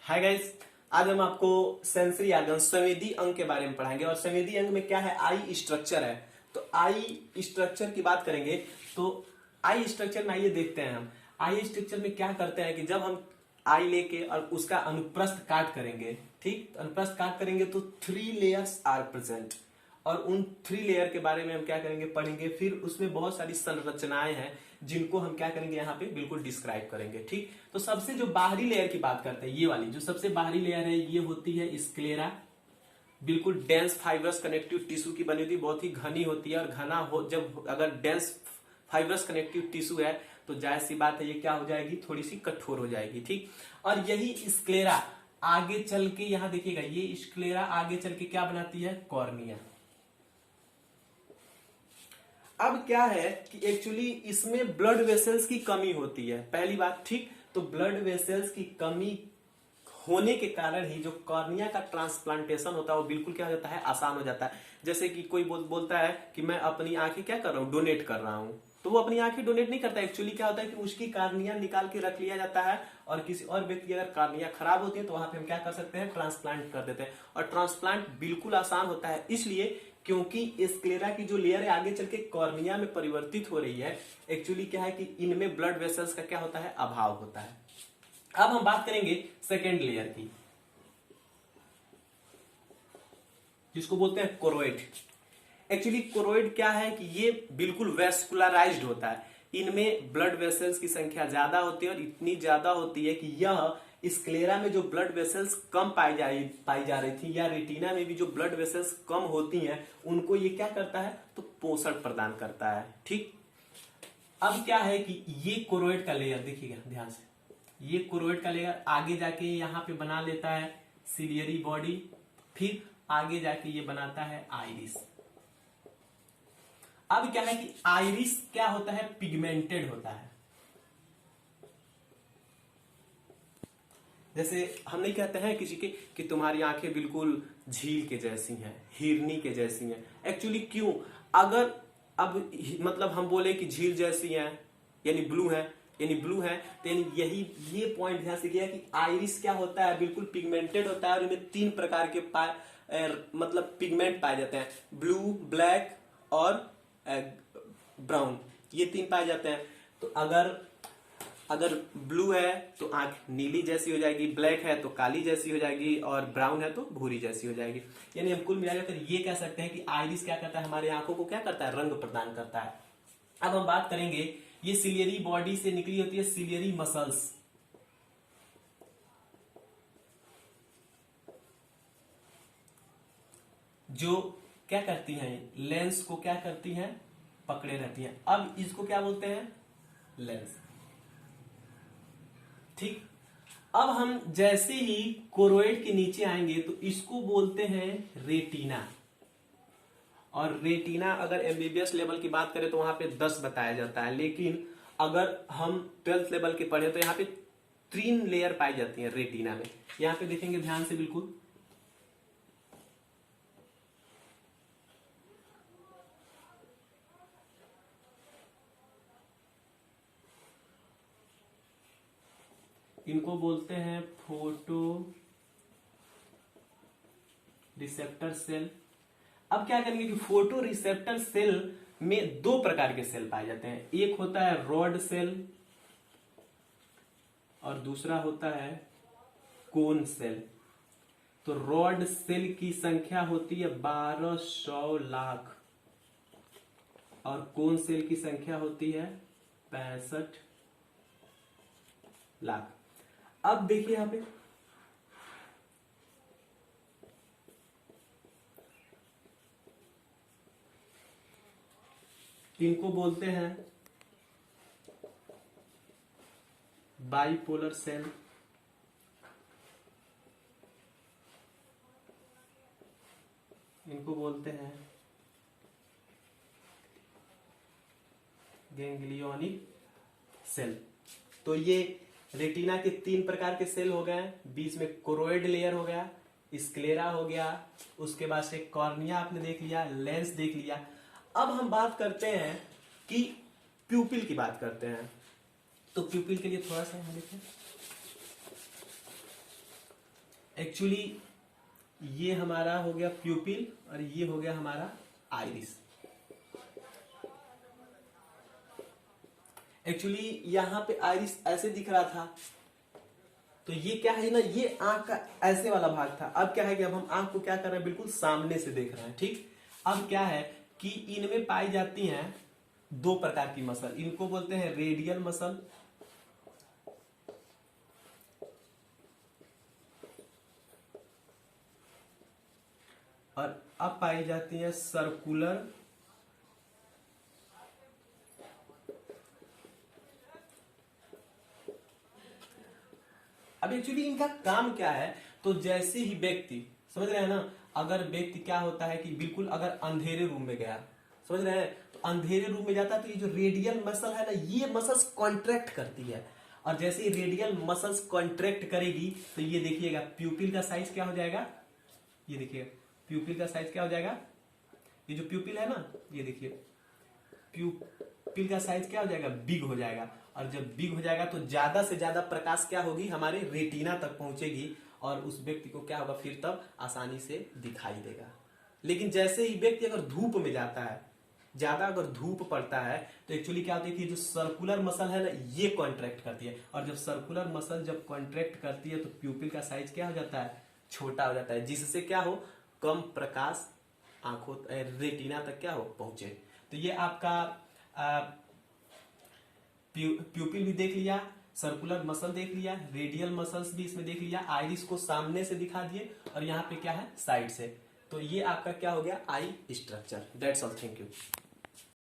Hi guys, आज हम आपको सेंसरी ऑर्गन संवेदी अंग के बारे में पढ़ाएंगे। और संवेदी अंग में क्या है, आई स्ट्रक्चर है। तो आई स्ट्रक्चर की बात करेंगे तो आई स्ट्रक्चर में आइए देखते हैं। हम आई स्ट्रक्चर में क्या करते हैं कि जब हम आई लेके और उसका अनुप्रस्थ काट करेंगे, ठीक, तो अनुप्रस्थ काट करेंगे तो 3 लेयर्स आर प्रेजेंट। और उन 3 लेयर के बारे में हम क्या करेंगे, पढ़ेंगे। फिर उसमें बहुत सारी संरचनाएं हैं जिनको हम क्या करेंगे, यहाँ पे बिल्कुल डिस्क्राइब करेंगे। ठीक, तो सबसे जो बाहरी लेयर की बात करते हैं, ये वाली जो सबसे बाहरी लेयर है, ये होती है स्क्लेरा। बिल्कुल डेंस फाइब्रस कनेक्टिव टिश्यू की बनी होती, बहुत ही घनी होती है। और घना हो, जब अगर डेंस फाइब्रस कनेक्टिव टिश्यू है तो जाहिर सी बात है ये क्या हो जाएगी, थोड़ी सी कठोर हो जाएगी। ठीक, और यही स्क्लेरा आगे चल के, यहां देखिएगा, ये स्क्लेरा आगे चल के क्या बनाती है, कॉर्निया। अब क्या है कि एक्चुअली इसमें ब्लड वेसल्स की कमी होती है, पहली बात। ठीक, तो ब्लड वेसल्स की कमी होने के कारण ही जो कॉर्निया का ट्रांसप्लांटेशन होता है वो बिल्कुल क्या हो जाता है, आसान हो जाता है। जैसे कि कोई बोलता है कि मैं अपनी आंखें क्या कर रहा हूं, डोनेट कर रहा हूं, तो वो अपनी आंखें डोनेट नहीं करता। एक्चुअली क्या होता है कि उसकी कॉर्निया निकाल के रख लिया जाता है। और किसी और व्यक्ति अगर कॉर्निया खराब होती है तो वहां पे हम क्या कर सकते हैं, ट्रांसप्लांट कर देते हैं। और ट्रांसप्लांट बिल्कुल आसान होता है, इसलिए क्योंकि स्क्लेरा की जो लेयर है आगे चल के कॉर्निया में परिवर्तित हो रही है। एक्चुअली क्या है कि इनमें ब्लड वेसल्स का क्या होता है, अभाव होता है। अब हम बात करेंगे सेकेंड लेयर की, जिसको बोलते हैं कोरोइड। एक्चुअली कोरोइड क्या है कि ये बिल्कुल वेस्कुलराइज्ड होता है। इनमें ब्लड वेसल्स की संख्या ज्यादा होती है, और इतनी ज्यादा होती है कि यह स्क्लेरा में जो ब्लड वेसल्स कम पाई जा रही थी, या रेटिना में भी जो ब्लड वेसल्स कम होती हैं, उनको ये क्या करता है, तो पोषण प्रदान करता है। ठीक, अब क्या है कि ये कोरोइड का लेयर देखिएगा ध्यान से, ये कोरोइड का लेयर आगे जाके यहाँ पे बना लेता है सिलियरी बॉडी, फिर आगे जाके ये बनाता है आइरिस। अब क्या है कि आइरिस क्या होता है, पिगमेंटेड होता है। जैसे हम नहीं कहते हैं किसी के कि तुम्हारी आंखें बिल्कुल झील के जैसी हैं, हिरनी के जैसी हैं। एक्चुअली क्यों, अगर अब मतलब हम बोले कि झील जैसी हैं यानी ब्लू है, तो यानी यही ये पॉइंट ध्यान से किया कि आइरिस क्या होता है, बिल्कुल पिगमेंटेड होता है। और इनमें 3 प्रकार के मतलब पिगमेंट पाए जाते हैं, ब्लू, ब्लैक और ब्राउन, ये 3 पाए जाते हैं। तो अगर ब्लू है तो आंख नीली जैसी हो जाएगी, ब्लैक है तो काली जैसी हो जाएगी, और ब्राउन है तो भूरी जैसी हो जाएगी। यानी हम कुल मिलाकर ये कह सकते हैं कि आइरिस क्या करता है, हमारे आंखों को क्या करता है, रंग प्रदान करता है। अब हम बात करेंगे, ये सिलियरी बॉडी से निकली होती है सिलियरी मसल्स, जो क्या करती हैं, लेंस को क्या करती हैं, पकड़े रहती हैं। अब इसको क्या बोलते हैं, लेंस। ठीक, अब हम जैसे ही कोरोइड के नीचे आएंगे तो इसको बोलते हैं रेटिना। और रेटिना अगर एमबीबीएस लेवल की बात करें तो वहां पे 10 बताया जाता है, लेकिन अगर हम 12th लेवल के पढ़े तो यहाँ पे 3 लेयर पाई जाती है रेटिना में। यहाँ पे देखेंगे ध्यान से, बिल्कुल इनको बोलते हैं फोटो रिसेप्टर सेल। अब क्या करेंगे कि फोटो रिसेप्टर सेल में 2 प्रकार के सेल पाए जाते हैं, एक होता है रॉड सेल और दूसरा होता है कोन सेल। तो रॉड सेल की संख्या होती है 1200 लाख, और कोन सेल की संख्या होती है 65 लाख। अब देखिए यहां पे इनको बोलते हैं बाइपोलर सेल, इनको बोलते हैं गैंग्लियोनिक सेल। तो ये रेटिना के 3 प्रकार के सेल हो गए, बीच में कोरोइड लेयर हो गया, स्क्लेरा हो गया, उसके बाद से कॉर्निया आपने देख लिया, लेंस देख लिया। अब हम बात करते हैं कि प्यूपिल की बात करते हैं। तो प्यूपिल के लिए थोड़ा सा यहाँ देखें, एक्चुअली ये हमारा हो गया प्यूपिल और ये हो गया हमारा आइरिस। एक्चुअली यहां पे आइरिस ऐसे दिख रहा था, तो ये क्या है ना, ये आंख का ऐसे वाला भाग था। अब क्या है कि अब हम आंख को क्या कर रहे हैं, बिल्कुल सामने से देख रहे हैं। ठीक, अब क्या है कि इनमें पाई जाती हैं दो प्रकार की मसल, इनको बोलते हैं रेडियल मसल और अब पाई जाती है सर्कुलर अब एक्चुअली इनका काम क्या है, तो जैसे ही व्यक्ति, समझ रहे हैं ना, अगर व्यक्ति क्या होता है कि बिल्कुल अगर अंधेरे रूम में गया, समझ रहे हैं, तो अंधेरे रूम में जाता है तो ये जो रेडियल मसल है ना, ये मसल्स कॉन्ट्रैक्ट करती है। और जैसे ही रेडियल मसल्स कॉन्ट्रैक्ट करेगी तो ये देखिएगा प्यूपिल का साइज क्या हो जाएगा, ये देखिएगा प्यूपिल का साइज क्या हो जाएगा, ये जो प्यूपिल है ना, ये देखिए प्यूपिल का साइज क्या हो जाएगा, बिग हो जाएगा। और जब बिग हो जाएगा तो ज्यादा से ज्यादा प्रकाश क्या होगी, हमारे रेटिना तक पहुंचेगी और उस व्यक्ति को क्या होगा, फिर तब आसानी से दिखाई देगा। लेकिन जैसे ही व्यक्ति अगर धूप में जाता है, ज्यादा अगर धूप पड़ता है, तो एक्चुअली क्या होता है कि जो सर्कुलर मसल है ना, ये कॉन्ट्रैक्ट करती है। और जब सर्कुलर मसल जब कॉन्ट्रैक्ट करती है तो प्यूपिल का साइज क्या हो जाता है, छोटा हो जाता है, जिससे क्या हो, कम प्रकाश आंखों रेटिना तक क्या हो, पहुंचे। तो ये आपका प्यूपिल भी देख लिया, सर्कुलर मसल देख लिया, रेडियल मसल्स भी इसमें देख लिया, आइरिस को सामने से दिखा दिए और यहाँ पे क्या है, साइड से। तो ये आपका क्या हो गया, eye structure. That's all, thank you.